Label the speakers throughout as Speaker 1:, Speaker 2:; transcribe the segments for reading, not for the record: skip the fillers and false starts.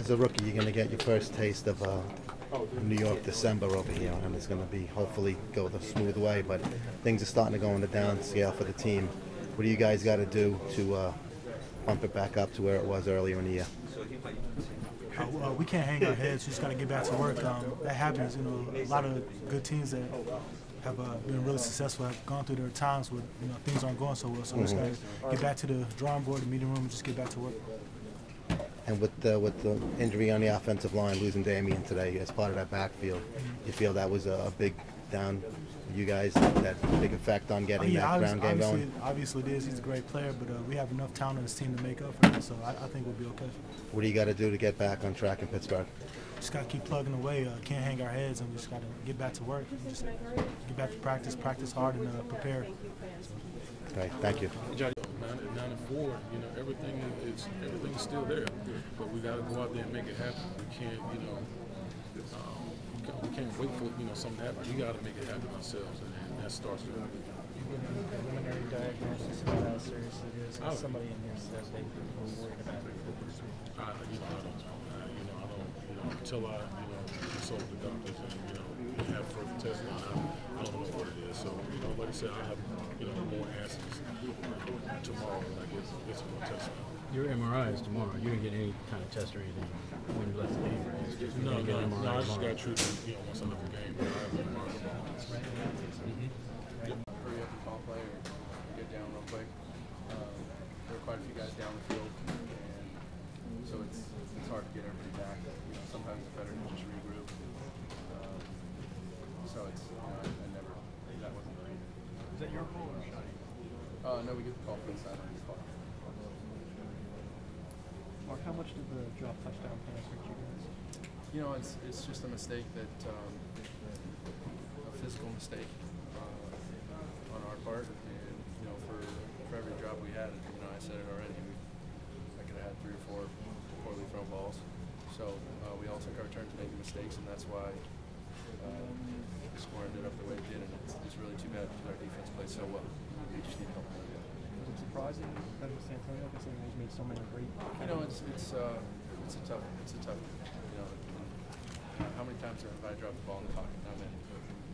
Speaker 1: As a rookie, you're going to get your first taste of New York December over here, and it's going to be hopefully go the smooth way. But things are starting to go on the down scale for the team. What do you guys got to do to bump it back up to where it was earlier in the year?
Speaker 2: We can't hang our heads. We just got to get back to work. That happens. You know, a lot of good teams that have been really successful have gone through their times where things aren't going so well. So we just got to get back to the drawing board, the meeting room, and just get back to work.
Speaker 1: And with the injury on the offensive line, losing Damian today as part of that backfield, you feel that was a big down for you guys, that big effect on getting that ground game going?
Speaker 2: Obviously it is. He's a great player, but we have enough talent in this team to make up for it, so I think we'll be okay.
Speaker 1: What do you got to do to get back on track in Pittsburgh?
Speaker 2: Just got to keep plugging away. Can't hang our heads, and we just got to get back to work. Just get back to practice hard, and prepare.
Speaker 1: Okay, thank you.
Speaker 3: 9-4, everything's still there, but we got to go out there and make it happen. We can't, we can't wait for something to happen. We got to make it happen ourselves, and that starts with
Speaker 4: preliminary diagnosis of how serious it is. Somebody in here said they were worried about it.
Speaker 3: Until I consult the doctors and have further testing, I don't know what it is. So like I said, I have more answers tomorrow when I get some more tests.
Speaker 5: Your MRI is tomorrow. You didn't get any kind of test or anything when you left the game, right? It's just
Speaker 3: No, I just got treated once I left the game. But I have an MRI tomorrow.
Speaker 6: Hurry up and call play or get down real quick. There are quite a few guys down the field, and so it's hard to get everybody back. Sometimes it's better to just regroup. So it's that wasn't really.
Speaker 4: Is that your call or Shotty?
Speaker 6: No, we get the call from the sideline.
Speaker 4: Mark, how much did the drop touchdown pass hurt you guys?
Speaker 6: It's just a mistake that a physical mistake on our part, and for every drop we had, I said it already. I could have had 3 or 4 poorly thrown balls. So we all took our turn to making mistakes, and that's why the score ended up the way it did. And it's really too bad because our defense played so well. We just need help.
Speaker 4: Was it surprising that with Santonio, considering he's made so many great?
Speaker 6: It's a tough. How many times have I dropped the ball in the pocket? Not many.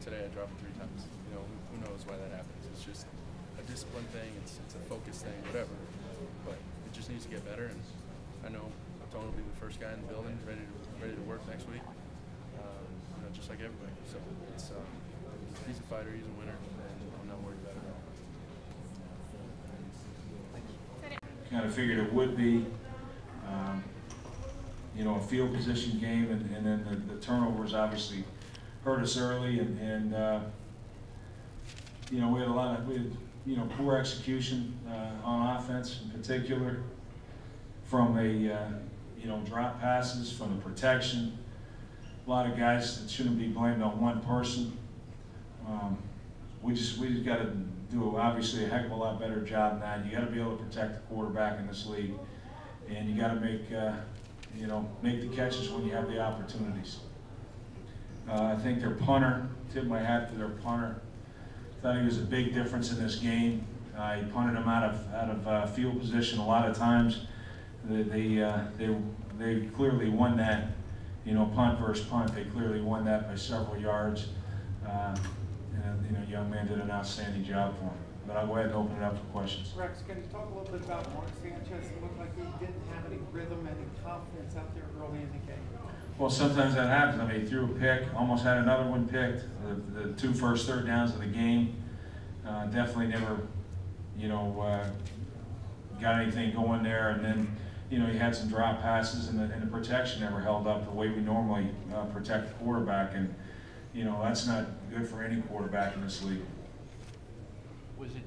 Speaker 6: Today I dropped it 3 times. Who knows why that happens? It's just a discipline thing. It's a focus thing. Whatever. But it just needs to get better. And I know Tony will be the first guy in the building, ready to work next week. Just like everybody. So he's a fighter. He's a winner, and I'm not worried about it at all.
Speaker 7: Kind of figured it would be, a field position game, and then the turnovers obviously hurt us early, and we had a lot of poor execution on offense in particular, from drop passes, from the protection. A lot of guys that shouldn't be blamed on one person. We just got to do obviously a heck of a lot better job than that. You got to be able to protect the quarterback in this league, and you got to make the catches when you have the opportunities. I think their punter, tip my hat to their punter. Thought he was a big difference in this game. He punted him out of field position a lot of times. They clearly won that. Punt versus punt, they clearly won that by several yards. Young man did an outstanding job for him. But I'll go ahead and open it up for questions.
Speaker 8: Rex, can you talk a little bit about Mark Sanchez? It looked like he didn't have any rhythm, any confidence out there early in the game.
Speaker 7: Well, sometimes that happens. I mean, he threw a pick, almost had another one picked. The 2 first third downs of the game. Definitely never, got anything going there. And then, he had some drop passes, and the protection never held up the way we normally protect the quarterback. And, that's not good for any quarterback in this league.
Speaker 9: Was it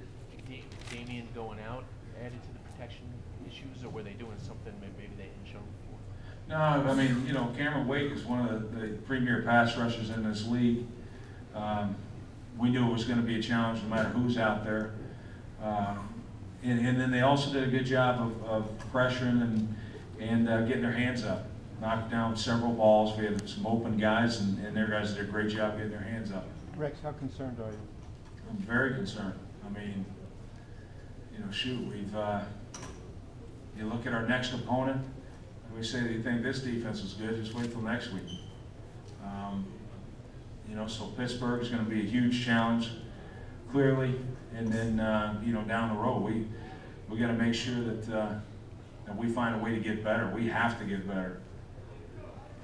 Speaker 9: Damian going out added to the protection issues, or were they doing something maybe they hadn't shown before?
Speaker 7: No, I mean, Cameron Wake is one of the premier pass rushers in this league. We knew it was going to be a challenge no matter who's out there. And then they also did a good job of pressuring and getting their hands up. Knocked down several balls. We had some open guys, and their guys did a great job getting their hands up.
Speaker 4: Rex, how concerned are you?
Speaker 7: I'm very concerned. I mean, shoot, we've, you look at our next opponent, we say that you think this defense is good, just wait till next week. You know, so Pittsburgh is going to be a huge challenge, clearly, and then you know, down the road, we got to make sure that that we find a way to get better. We have to get better.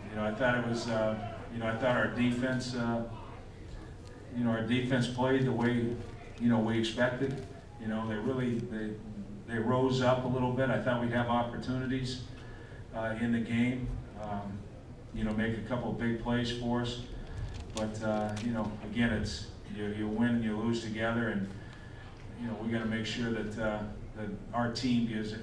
Speaker 7: You know, I thought it was, you know, I thought our defense, you know, our defense played the way, you know, we expected. You know, they rose up a little bit. I thought we'd have opportunities in the game. You know, make a couple of big plays for us. But you know, again, it's you win and you lose together, and you know, we got to make sure that that our team gives,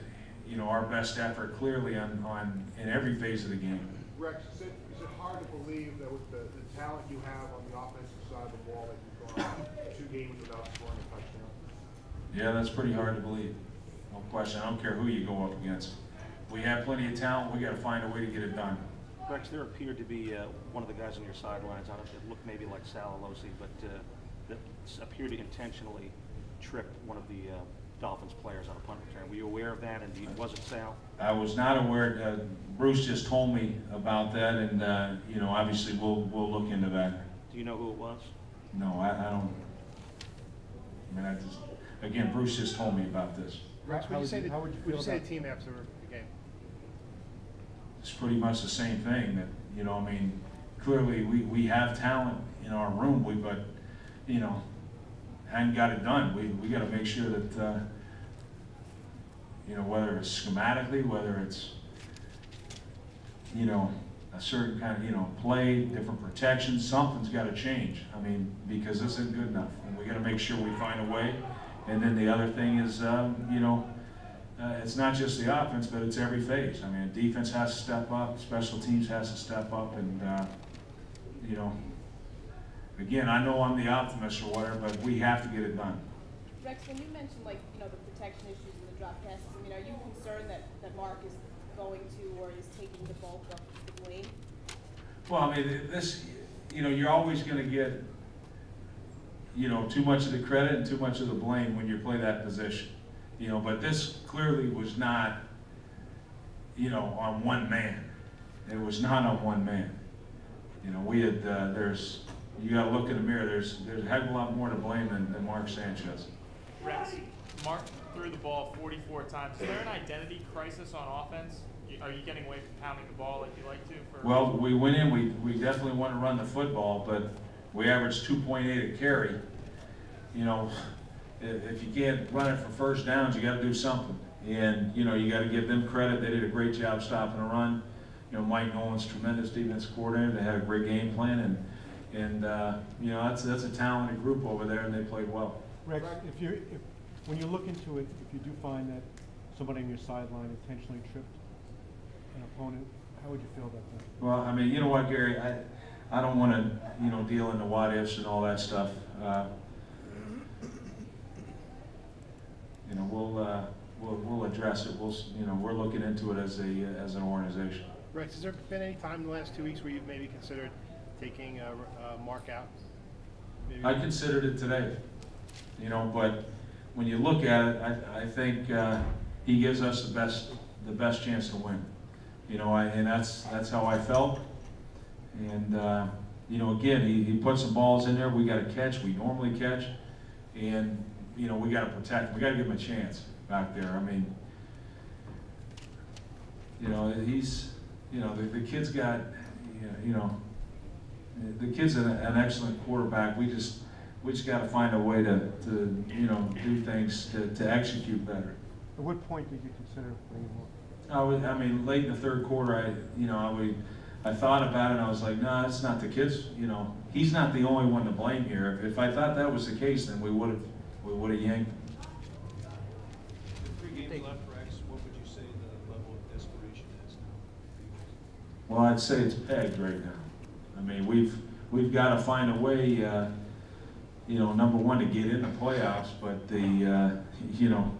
Speaker 7: you know, our best effort clearly in every phase of the game.
Speaker 10: Rex, is it hard to believe that with the talent you have on the offensive side of the ball that you've gone 2 games without scoring a touchdown?
Speaker 7: Yeah, that's pretty hard to believe. No question. I don't care who you go up against. We have plenty of talent. We got to find a way to get it done.
Speaker 11: Rex, there appeared to be one of the guys on your sidelines on it that looked maybe like Sal Alosi, but that appeared to intentionally trip one of the Dolphins players on a punt return. Were you aware of that, and was it Sal? I was not aware. Bruce just told me about that, and you know, obviously we'll look into that. Do you know who it was?
Speaker 7: No, I don't. I mean, again, Bruce just told me about this.
Speaker 10: Rex, how would you say the team after the game?
Speaker 7: It's pretty much the same thing. That, you know, I mean, clearly we have talent in our room, but you know, hadn't got it done. We got to make sure that you know, whether it's schematically, whether it's, you know, a certain kind of, you know, play, different protections, something's got to change. I mean, because this isn't good enough, and we got to make sure we find a way. And then the other thing is, you know, it's not just the offense, but it's every phase. I mean, defense has to step up, special teams has to step up, and you know, again, I know I'm the optimist or whatever, but we have to get it done.
Speaker 12: Rex, when you mentioned, like, you know, the protection issues and the drop passes, I mean, are you concerned that Mark is going to or is taking the bulk of the blame?
Speaker 7: Well, I mean, this, you know, you're always going to get, you know, too much of the credit and too much of the blame when you play that position. You know, but this clearly was not, you know, on one man. It was not on one man. You know, we had, you got to look in the mirror. There's a heck of a lot more to blame than Mark Sanchez.
Speaker 13: Rex, Mark threw the ball 44 times. Is there an identity crisis on offense? Are you getting away from pounding the ball like you like to?
Speaker 7: Well, we went in. We definitely want to run the football, but we averaged 2.8 a carry. You know, if you can't run it for first downs, you got to do something. And you know, you got to give them credit. They did a great job stopping the run. You know, Mike Nolan's tremendous defense coordinator. They had a great game plan, and you know, that's a talented group over there, and they played well.
Speaker 14: Rex, when you look into it, if you do find that somebody on your sideline intentionally tripped an opponent, how would you feel about that?
Speaker 7: Well, I mean, you know what, Gary, I don't want to, you know, deal in the what ifs and all that stuff. You know, we'll address it. You know, we're looking into it as an organization.
Speaker 10: Rex, has there been any time in the last 2 weeks where you've maybe considered taking Mark out? Maybe?
Speaker 7: I considered it today. You know, but when you look at it, I think he gives us the best chance to win. You know, and that's how I felt. And you know, again, he put some balls in there. We got to catch. We normally catch, and you know, we got to protect. We got to give him a chance back there. I mean, you know, he's, you know, the kid's got, you know, the kid's an excellent quarterback. We just got to find a way to you know, do things to execute better.
Speaker 14: At what point did you consider bringing him up?
Speaker 7: I mean, late in the third quarter, I thought about it, and I was like, no, it's not the kids. You know, he's not the only one to blame here. If I thought that was the case, then we would have yanked him.
Speaker 15: With 3 games left, Rex, what would you say the level of desperation is now?
Speaker 7: Well, I'd say it's pegged right now. I mean, we've got to find a way. You know, number one, to get in the playoffs, but you know,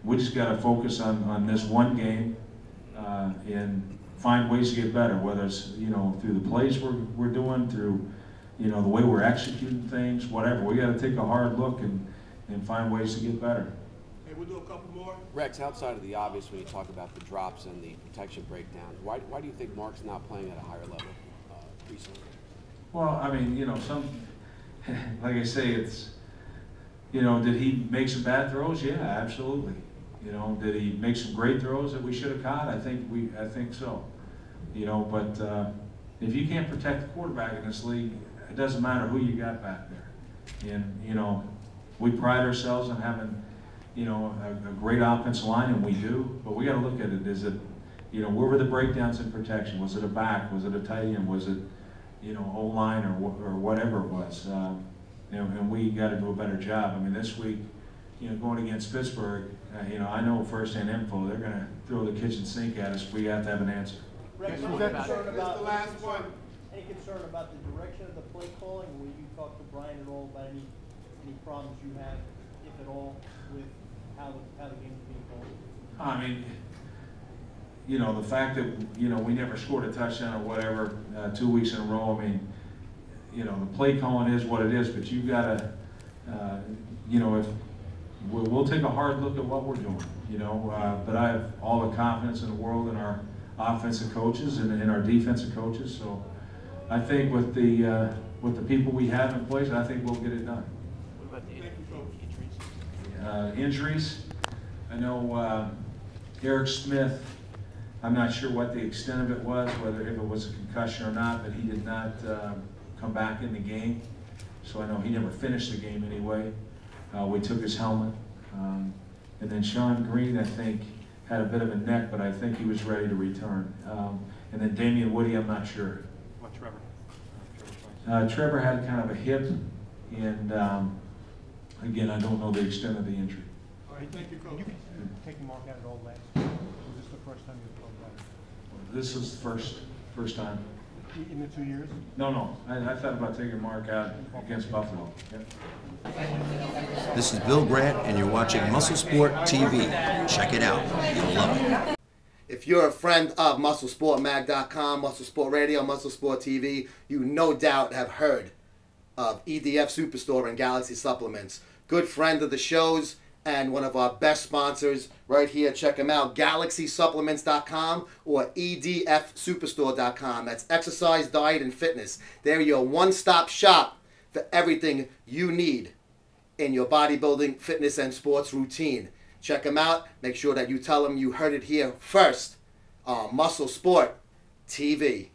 Speaker 7: we just got to focus on this one game and find ways to get better, whether it's, you know, through the plays we're doing, through, you know, the way we're executing things, whatever. We got to take a hard look and find ways to get better.
Speaker 10: Hey, we'll do a couple more.
Speaker 16: Rex, outside of the obvious when you talk about the drops and the protection breakdowns, why do you think Mark's not playing at a higher level recently?
Speaker 7: Well, I mean, you know, like I say, it's, you know, did he make some bad throws? Yeah, absolutely. You know, did he make some great throws that we should have caught? I think so. You know, but if you can't protect the quarterback in this league, it doesn't matter who you got back there. And, you know, we pride ourselves on having, you know, a great offensive line, and we do, but we got to look at it. Is it, you know, where were the breakdowns in protection? Was it a back? Was it a tight end? Was it, you know, O-line or whatever it was? And we got to do a better job. I mean, this week, you know, going against Pittsburgh, you know, I know firsthand info, they're going to throw the kitchen sink at us. We have to have an answer.
Speaker 17: Rex,
Speaker 10: This is the last one.
Speaker 17: Any concern about the direction of the play calling? Will you talk to Brian at all about any problems you have, if at all, with how the game is being called?
Speaker 7: I mean, you know, the fact that, you know, we never scored a touchdown or whatever 2 weeks in a row, I mean, you know, the play calling is what it is, but you've got to, you know, if we'll take a hard look at what we're doing, you know, but I have all the confidence in the world in our offensive coaches and in our defensive coaches, so I think with the people we have in place, I think we'll get it done.
Speaker 9: What about the injuries?
Speaker 7: Injuries, I know Eric Smith, I'm not sure what the extent of it was, whether if it was a concussion or not, but he did not come back in the game. So I know he never finished the game anyway. We took his helmet. And then Sean Green, I think, had a bit of a neck, but I think he was ready to return. And then Damian Woody, I'm not sure.
Speaker 11: What, Trevor?
Speaker 7: Trevor had kind of a hip, and again, I don't know the extent of the injury.
Speaker 10: All right, thank you, Coach.
Speaker 14: You taking Mark out at all last year? Was this the first time you've played that?
Speaker 7: This is the first time.
Speaker 14: In the 2 years?
Speaker 7: No. I thought about taking Mark out against Buffalo. Yep.
Speaker 18: This is Bill Grant, and you're watching MuscleSport TV. Check it out. You'll love it.
Speaker 1: If you're a friend of MuscleSportMag.com, MuscleSport Radio, MuscleSport TV, you no doubt have heard of EDF Superstore and Galaxy Supplements. Good friend of the shows and one of our best sponsors right here. Check them out, GalaxySupplements.com or EDFSuperstore.com. That's exercise, diet, and fitness. They're your one-stop shop for everything you need in your bodybuilding, fitness, and sports routine. Check them out. Make sure that you tell them you heard it here first on MuscleSport TV.